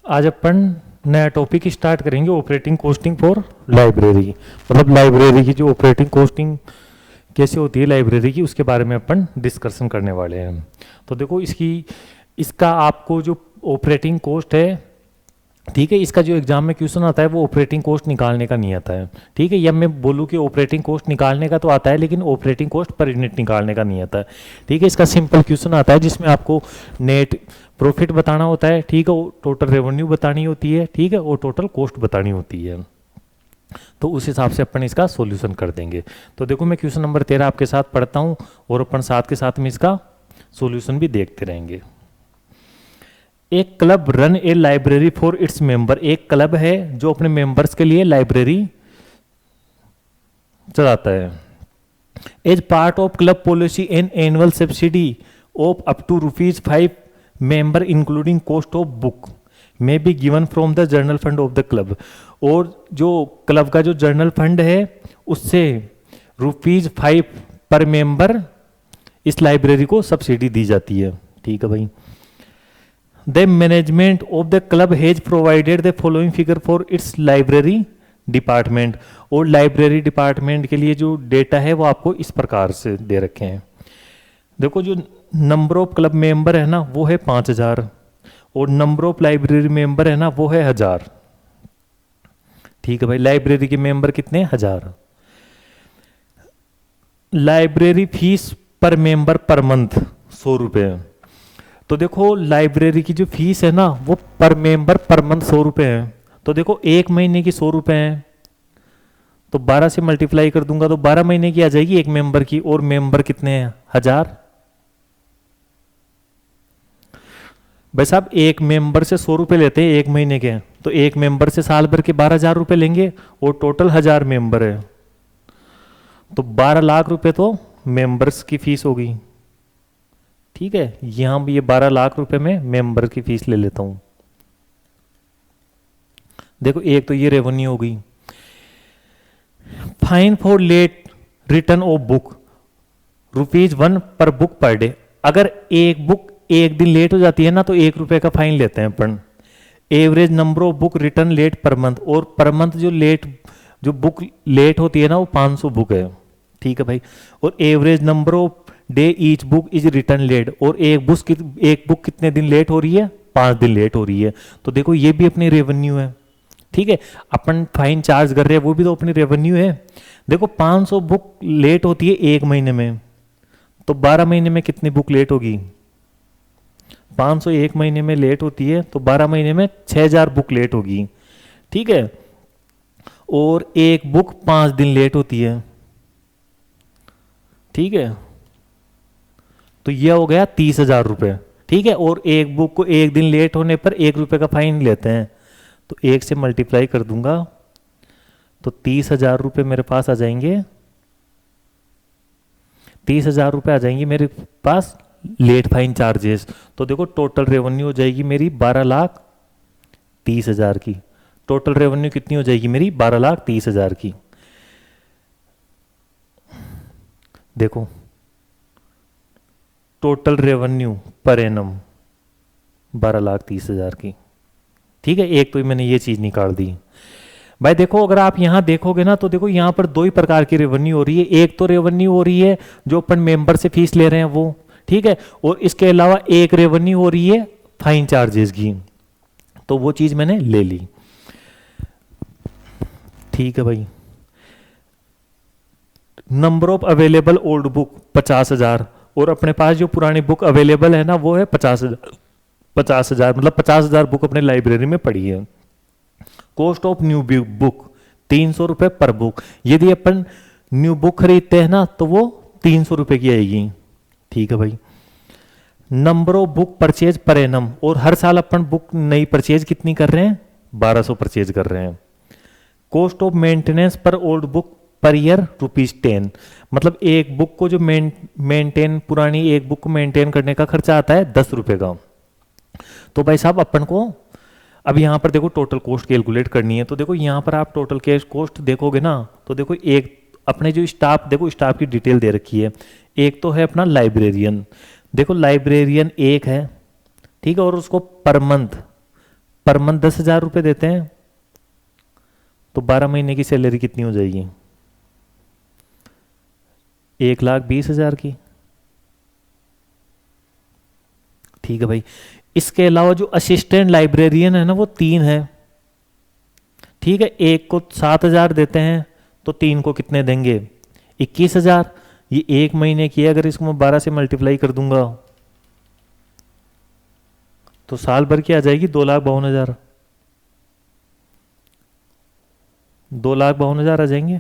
आज अपन नया topic start करेंगे, ऑपरेटिंग कॉस्टिंग फॉर लाइब्रेरी। मतलब लाइब्रेरी की जो ऑपरेटिंग कॉस्टिंग कैसे होती है लाइब्रेरी की, उसके बारे में अपन डिस्कशन करने वाले हैं। तो देखो इसका आपको जो ऑपरेटिंग कॉस्ट है, ठीक है, इसका जो एग्जाम में क्वेश्चन आता है वो ऑपरेटिंग कॉस्ट निकालने का नहीं आता है। ठीक है, या मैं बोलूँ कि ऑपरेटिंग कॉस्ट निकालने का तो आता है, लेकिन ऑपरेटिंग कॉस्ट पर यूनिट निकालने का नहीं आता है। ठीक है, इसका सिंपल क्वेश्चन आता है जिसमें आपको नेट प्रॉफिट बताना होता है, ठीक है, टोटल रेवेन्यू बतानी होती है, ठीक है, और टोटल कॉस्ट बतानी होती है। तो उस हिसाब से अपन इसका सॉल्यूशन कर देंगे। तो देखो मैं क्वेश्चन नंबर 13 आपके साथ पढ़ता हूँ और अपन साथ के साथ में इसका सॉल्यूशन भी देखते रहेंगे। एक club run a library for its member. एक क्लब है जो अपने मेंबर्स के लिए लाइब्रेरी चलाता है। As part of club policy an annual subsidy of up to ₹5 member including cost of book may be given from the general fund of the club. और जो क्लब का जो जर्नल फंड है उससे ₹5 पर मेंबर इस लाइब्रेरी को subsidy दी जाती है। ठीक है भाई। The management of the club has provided the following figure for its library department. और लाइब्रेरी डिपार्टमेंट के लिए जो डेटा है वो आपको इस प्रकार से दे रखे हैं। देखो जो नंबर ऑफ क्लब मेंबर है ना वो है 5000 और नंबर ऑफ लाइब्रेरी मेंबर है ना वो है 1000। ठीक है भाई, लाइब्रेरी के मेंबर कितने? 1000। लाइब्रेरी फीस पर मेंबर पर मंथ 100 रुपये। तो देखो लाइब्रेरी की जो फीस है ना वो पर मेंबर पर मंथ 100 रुपये है। तो देखो एक महीने की 100 रुपये है, तो 12 से मल्टीप्लाई कर दूंगा तो 12 महीने की आ जाएगी एक मेंबर की। और मेंबर कितने हैं? 1000। भाई साहब एक मेंबर से 100 रुपये लेते हैं एक महीने के, तो एक मेंबर से साल भर के 12,000 रुपये लेंगे और टोटल 1000 मेंबर है, तो 12 लाख रुपए तो मेंबर्स की फीस होगी। ठीक है, यहां ये 12 लाख रुपए में मेंबर की फीस ले लेता हूं। देखो एक तो ये रेवेन्यू हो गई। Fine for late return of book ₹1 पर बुक पर डे। अगर एक बुक एक दिन लेट हो जाती है ना तो ₹1 का फाइन लेते हैं अपन। Average number of book return late per month, और पर मंथ जो बुक लेट होती है ना वो 500 बुक है। ठीक है भाई। और average number of day each book is return late, और एक बुक कितने दिन लेट हो रही है? 5 दिन लेट हो रही है। तो देखो ये भी अपनी रेवेन्यू है। ठीक है, अपन फाइन चार्ज कर रहे हैं वो भी तो अपनी रेवेन्यू है। देखो 500 बुक लेट होती है एक महीने में, तो 12 महीने में कितनी बुक लेट होगी? 500 एक महीने में लेट होती है तो 12 महीने में 6000 बुक लेट होगी। ठीक है, और एक बुक 5 दिन लेट होती है। ठीक है, तो यह हो गया 30,000 रुपये। ठीक है, और एक बुक को एक दिन लेट होने पर ₹1 का फाइन लेते हैं, तो 1 से मल्टीप्लाई कर दूंगा तो 30,000 रुपये मेरे पास आ जाएंगे। 30,000 रुपये आ जाएंगे मेरे पास लेट फाइन चार्जेस। तो देखो टोटल रेवेन्यू हो जाएगी मेरी 12,30,000 की। टोटल रेवेन्यू कितनी हो जाएगी मेरी? 12,30,000 की। देखो टोटल रेवेन्यू पर एनम 12,30,000 की। ठीक है, एक तो मैंने ये चीज निकाल दी। भाई देखो अगर आप यहां देखोगे ना तो देखो यहां पर 2 ही प्रकार की रेवेन्यू हो रही है। एक तो रेवेन्यू हो रही है जो अपन मेंबर से फीस ले रहे हैं वो, ठीक है, और इसके अलावा एक रेवेन्यू हो रही है फाइन चार्जेस की, तो वो चीज मैंने ले ली। ठीक है भाई। Number of available old book 50,000, और अपने पास जो पुरानी बुक अवेलेबल है ना वो है 50,000, मतलब 50,000 बुक अपने लाइब्रेरी में पड़ी है। कॉस्ट ऑफ न्यू बुक 300 रुपये पर बुक। यदि अपन न्यू बुक खरीदते हैं ना तो वो 300 रुपये की आएगी। ठीक है भाई। Number of book purchase per annum, और हर साल अपन बुक नई परचेज कितनी कर रहे हैं? 1200 परचेज कर रहे हैं। कॉस्ट ऑफ मेंटेनेंस पर ओल्ड बुक पर ईयर ₹10। मतलब एक बुक को जो मेंटेन पुरानी एक बुक को मेंटेन करने का खर्चा आता है ₹10 का। तो भाई साहब अपन को अब यहाँ पर देखो टोटल कॉस्ट कैलकुलेट करनी है। तो देखो यहाँ पर आप टोटल कैश कॉस्ट देखोगे ना तो देखो एक अपने जो स्टाफ, देखो स्टाफ की डिटेल दे रखी है। एक तो है अपना लाइब्रेरियन, देखो लाइब्रेरियन एक है, ठीक है, और उसको पर मंथ पर मंथ 10,000 रुपये देते हैं, तो 12 महीने की सैलरी कितनी हो जाएगी? 1,20,000 की। ठीक है भाई। इसके अलावा जो असिस्टेंट लाइब्रेरियन है ना, वो 3 है। ठीक है, एक को 7,000 देते हैं, तो 3 को कितने देंगे? 21,000। ये 1 महीने की है, अगर इसको मैं 12 से मल्टीप्लाई कर दूंगा तो साल भर की आ जाएगी 2,52,000। 2,52,000 आ जाएंगे।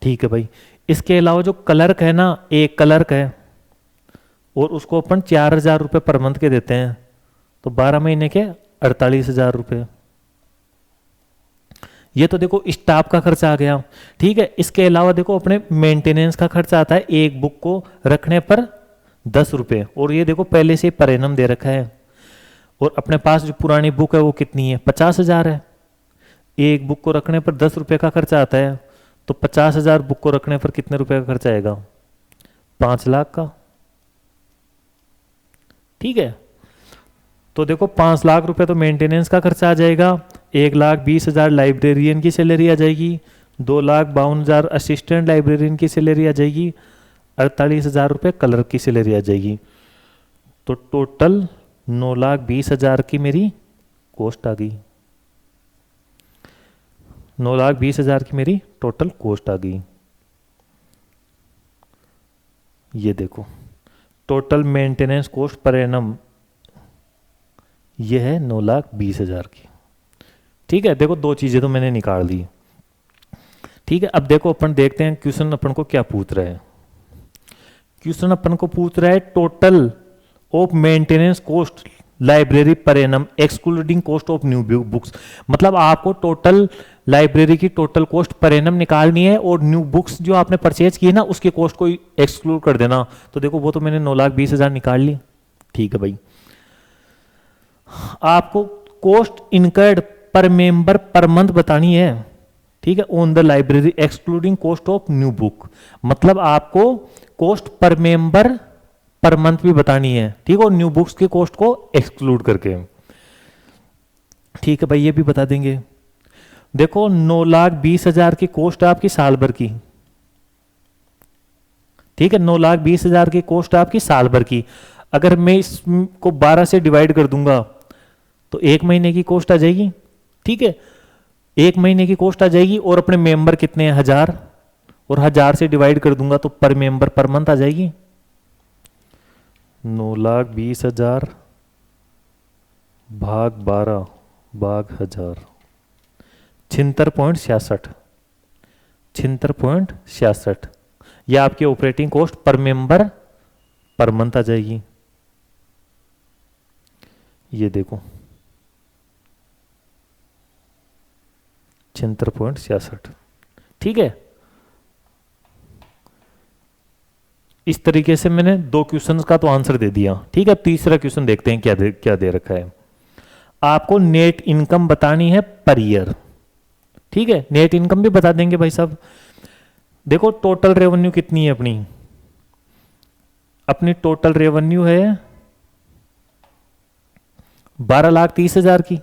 ठीक है भाई। इसके अलावा जो क्लर्क है ना, एक क्लर्क है और उसको अपन 4,000 रुपये पर मंथ के देते हैं, तो 12 महीने के 48,000 रुपये। ये तो देखो स्टाफ का खर्चा आ गया। ठीक है, इसके अलावा देखो अपने मेंटेनेंस का खर्चा आता है, एक बुक को रखने पर 10 रुपये, और ये देखो पहले से पर एनम दे रखा है। और अपने पास जो पुरानी बुक है वो कितनी है? 50,000 है। एक बुक को रखने पर 10 रुपये का खर्चा आता है, तो 50,000 बुक को रखने पर कितने रुपए का खर्चा आएगा? 5 लाख का। ठीक है, तो देखो 5 लाख रुपए तो मेंटेनेंस का खर्चा आ जाएगा, 1,20,000 लाइब्रेरियन की सैलरी आ जाएगी, 2,52,000 असिस्टेंट लाइब्रेरियन की सैलरी आ जाएगी, 48,000 रुपये क्लर्क की सैलरी आ जाएगी। तो टोटल 9,20,000 की मेरी कॉस्ट आ गई। 9,20,000 की मेरी टोटल कॉस्ट आ गई। ये देखो total maintenance cost per annum ये है 9,20,000 की। ठीक है, देखो 2 चीजें तो मैंने निकाल दी। ठीक है, अब देखो अपन देखते हैं क्वेश्चन अपन को क्या पूछ रहा है। क्वेश्चन अपन को पूछ रहा है total of maintenance cost library per annum excluding cost of new books. मतलब आपको टोटल लाइब्रेरी की टोटल कॉस्ट पर एनम निकालनी है, और न्यू बुक्स जो आपने परचेज की है ना उसकी कॉस्ट को एक्सक्लूड कर देना। तो देखो वो तो मैंने 9,20,000 निकाल ली। ठीक है भाई, आपको कॉस्ट इनकर्ड पर मेंबर पर मंथ बतानी है। ठीक है, on the library excluding cost of new book. मतलब आपको cost per member per month भी बतानी है। ठीक है, और न्यू बुक्स की कॉस्ट को एक्सक्लूड करके। ठीक है भाई, ये भी बता देंगे। देखो 9,20,000 की कॉस्ट आपकी साल भर की। ठीक है, 9,20,000 की कॉस्ट आपकी साल भर की। अगर मैं इसको 12 से डिवाइड कर दूंगा तो 1 महीने की कॉस्ट आ जाएगी। ठीक है, 1 महीने की कॉस्ट आ जाएगी, और अपने मेंबर कितने हैं? 1,000, और 1,000 से डिवाइड कर दूंगा तो पर मेंबर पर मंथ आ जाएगी 9,20,000 भाग 12 भाग 1,000, 76.66। 76.66 यह आपकी operating cost per member per month आ जाएगी। ये देखो 76.66। ठीक है, इस तरीके से मैंने 2 क्वेश्चंस का तो आंसर दे दिया। ठीक है, तीसरा क्वेश्चन देखते हैं क्या दे रखा है। आपको नेट इनकम बतानी है पर ईयर। ठीक है, नेट इनकम भी बता देंगे भाई साहब। देखो टोटल रेवेन्यू कितनी है अपनी? अपनी टोटल रेवेन्यू है 12,30,000 की।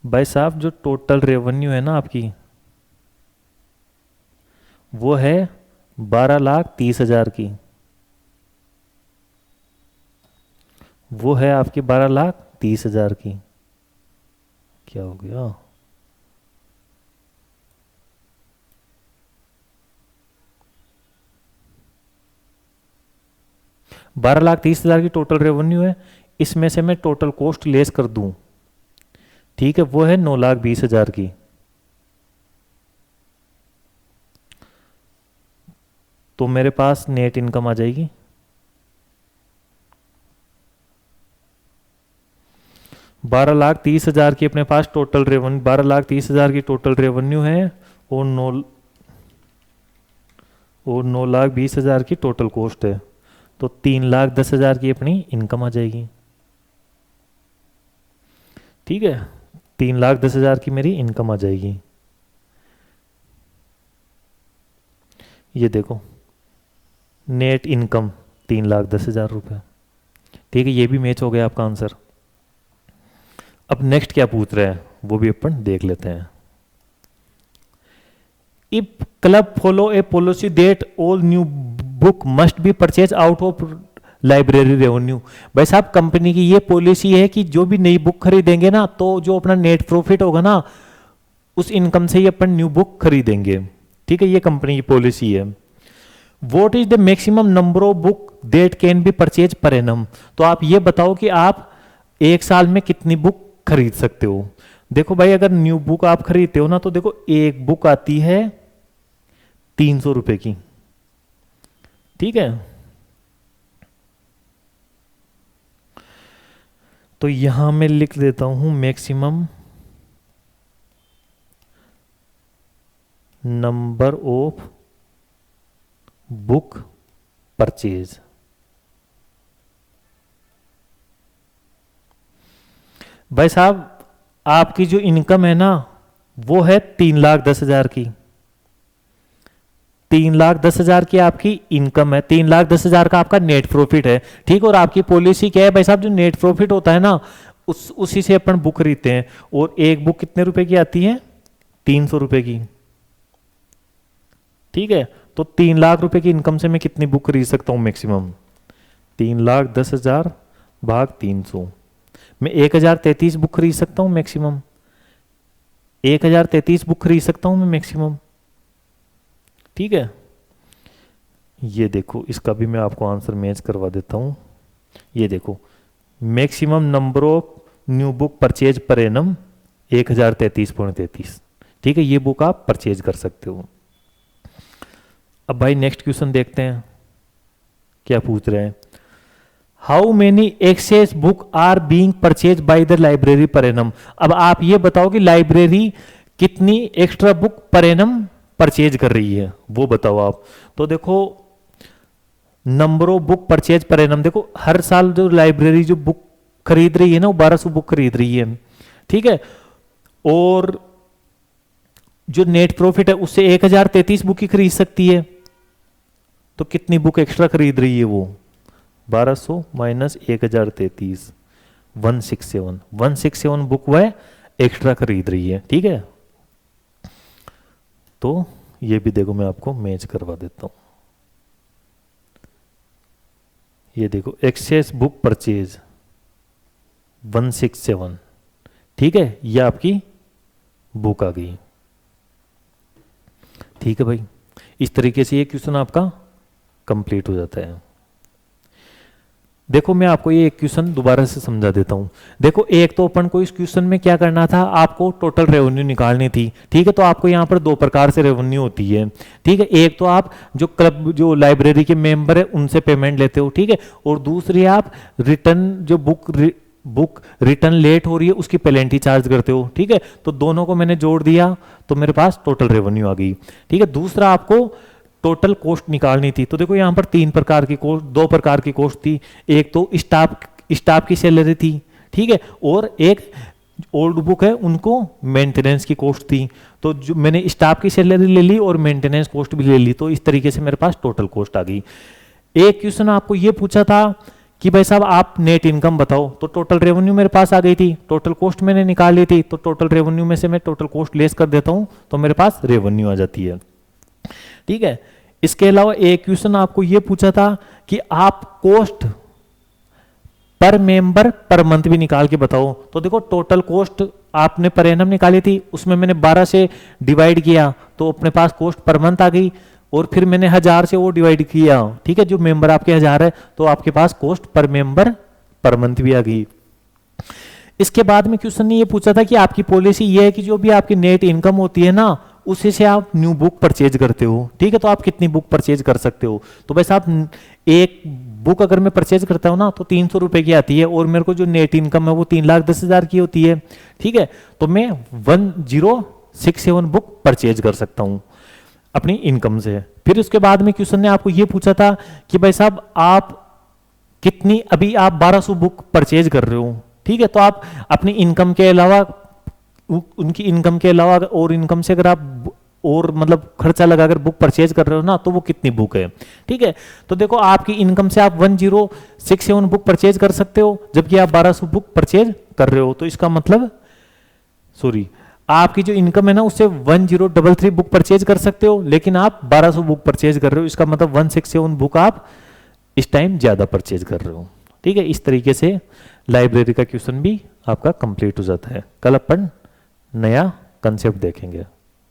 भाई साहब जो टोटल रेवेन्यू है ना आपकी, वो है 12,30,000 की। वो है आपकी 12,30,000 की। क्या हो गया? बारह लाख 30,000 की टोटल रेवेन्यू है। इसमें से मैं टोटल कॉस्ट लेस कर दूं, ठीक है, वो है 9,20,000 की। तो मेरे पास नेट इनकम आ जाएगी 12,30,000 की। अपने पास टोटल रेवेन्यू 12,30,000 की टोटल रेवेन्यू है, और 9,20,000 की टोटल कॉस्ट है। तो 3,10,000 की अपनी इनकम आ जाएगी। ठीक है, 3,10,000 की मेरी इनकम आ जाएगी। ये देखो नेट इनकम 3,10,000 रुपये। ठीक है, ये भी मैच हो गया आपका आंसर। अब नेक्स्ट क्या पूछ रहे हैं वो भी अपन देख लेते हैं। If club follow A policy that all new book must be purchase out of library revenue. भाई साहब कंपनी की ये पॉलिसी है कि जो भी नई बुक खरीदेंगे ना तो जो अपना नेट प्रॉफिट होगा ना उस इनकम से ही अपन न्यू बुक खरीदेंगे। ठीक है, ये कंपनी की पॉलिसी है। What is the maximum number of book that can be purchase per annum. तो आप ये बताओ कि आप एक साल में कितनी बुक खरीद सकते हो। देखो भाई अगर न्यू बुक आप खरीदते हो ना तो देखो एक बुक आती है 300 रुपए की। ठीक है, तो यहां मैं लिख देता हूं maximum number of book purchase. भाई साहब आपकी जो इनकम है ना वो है 3,10,000 की। 3,10,000 की आपकी इनकम है, 3,10,000 का आपका नेट प्रॉफिट है। ठीक, और आपकी पॉलिसी क्या है भाई साहब, जो नेट प्रॉफिट होता है ना उसी से अपन बुक खरीदते हैं। और एक बुक कितने रुपए की आती है? 300 रुपए की। ठीक है, तो 3 लाख रुपए की इनकम से मैं कितनी बुक खरीद सकता हूं मैक्सिमम? 3,10,000 भाग 300, मैं 1,033 बुक खरीद सकता हूं मैक्सिमम। 1,033 बुक खरीद सकता हूं मैं मैक्सिमम। ठीक है, ये देखो इसका भी मैं आपको आंसर मैच करवा देता हूं। ये देखो maximum number of new book purchase per annum 1,033.33। ठीक है, ये बुक आप परचेज कर सकते हो। अब भाई नेक्स्ट क्वेश्चन देखते हैं क्या पूछ रहे हैं। How many excess book are being purchase by the library per annum. अब आप ये बताओ कि लाइब्रेरी कितनी extra book per annum purchase कर रही है, वो बताओ आप। तो देखो number of book purchase per annum, देखो हर साल जो लाइब्रेरी जो बुक खरीद रही है ना वो 1200 बुक खरीद रही है। ठीक है, और जो नेट प्रॉफिट है उससे 1,033 बुक ही खरीद सकती है। तो कितनी बुक एक्स्ट्रा खरीद रही है वो? 1200 माइनस 1,033, 167 बुक वह एक्स्ट्रा खरीद रही है। ठीक है, तो ये भी देखो मैं आपको मैच करवा देता हूं। ये देखो एक्सेस बुक परचेज 167। ठीक है, ये आपकी बुक आ गई। ठीक है भाई, इस तरीके से ये क्वेश्चन आपका कंप्लीट हो जाता है। देखो मैं आपको ये एक क्वेश्चन दोबारा से समझा देता हूं। देखो एक तो अपन को इस क्वेश्चन में क्या करना था, आपको टोटल रेवेन्यू निकालनी थी। ठीक है, तो आपको यहाँ पर 2 प्रकार से रेवेन्यू होती है। ठीक है, एक तो आप जो क्लब जो लाइब्रेरी के मेंबर है उनसे पेमेंट लेते हो। ठीक है, और दूसरी आप रिटर्न जो बुक रिटर्न लेट हो रही है उसकी पेनल्टी चार्ज करते हो। ठीक है, तो दोनों को मैंने जोड़ दिया तो मेरे पास टोटल रेवेन्यू आ गई। ठीक है, दूसरा आपको टोटल कॉस्ट निकालनी थी। तो देखो यहां पर 3 प्रकार की कॉस्ट, 2 प्रकार की कॉस्ट थी। एक तो स्टाफ की सैलरी थी। ठीक है, और एक ओल्ड बुक है उनको मेंटेनेंस की कॉस्ट थी। तो जो मैंने स्टाफ की सैलरी ले ली और मेंटेनेंस कॉस्ट भी ले ली, तो इस तरीके से मेरे पास टोटल कॉस्ट आ गई। एक क्वेश्चन आपको ये पूछा था कि भाई साहब आप नेट इनकम बताओ, तो टोटल रेवेन्यू मेरे पास आ गई थी, टोटल कॉस्ट मैंने निकाल ली थी, तो टोटल रेवेन्यू में से मैं टोटल कॉस्ट लेस कर देता हूं तो मेरे पास रेवेन्यू आ जाती है। ठीक है, इसके अलावा एक क्वेश्चन आपको यह पूछा था कि आप cost per member per month भी निकाल के बताओ। तो देखो टोटल कॉस्ट आपने पर एनम निकाली थी, उसमें मैंने 12 से डिवाइड किया तो अपने पास कॉस्ट पर मंथ आ गई, और फिर मैंने 1000 से वो डिवाइड किया। ठीक है, जो मेंबर आपके 1000 है तो आपके पास cost per member per month भी आ गई। इसके बाद में क्वेश्चन ने ये पूछा था कि आपकी पॉलिसी ये है कि जो भी आपकी नेट इनकम होती है ना उसी से आप न्यू बुक परचेज करते हो। ठीक है, तो आप कितनी बुक परचेज कर सकते हो? तो वैसे आप एक बुक अगर मैं परचेज करता हूं ना तो 300 रुपए की आती है, और मेरे को जो नेट इनकम है वो 3,10,000 की होती है। ठीक है, तो मैं 1067 बुक परचेज कर सकता हूं अपनी इनकम से। फिर उसके बाद में क्वेश्चन ने आपको ये पूछा था कि भाई साहब आप कितनी, अभी आप 1200 बुक परचेज कर रहे हो। ठीक है, तो आप अपनी इनकम के अलावा, उनकी इनकम के अलावा और इनकम से अगर आप और मतलब खर्चा लगाकर बुक परचेज कर रहे हो ना तो वो कितनी बुक है। ठीक है, तो देखो आपकी इनकम से आप 1067 बुक परचेज कर सकते हो, जबकि आप 1200 बुक परचेज कर रहे हो, तो इसका मतलब सॉरी, आपकी जो इनकम है ना उससे 1033 बुक परचेज कर सकते हो, लेकिन आप 1200 बुक परचेज कर रहे हो, इसका मतलब 167 बुक आप इस टाइम ज्यादा परचेज कर रहे हो। ठीक है, इस तरीके से लाइब्रेरी का क्वेश्चन भी आपका कंप्लीट हो जाता है। कल अपन नया कंसेप्ट देखेंगे।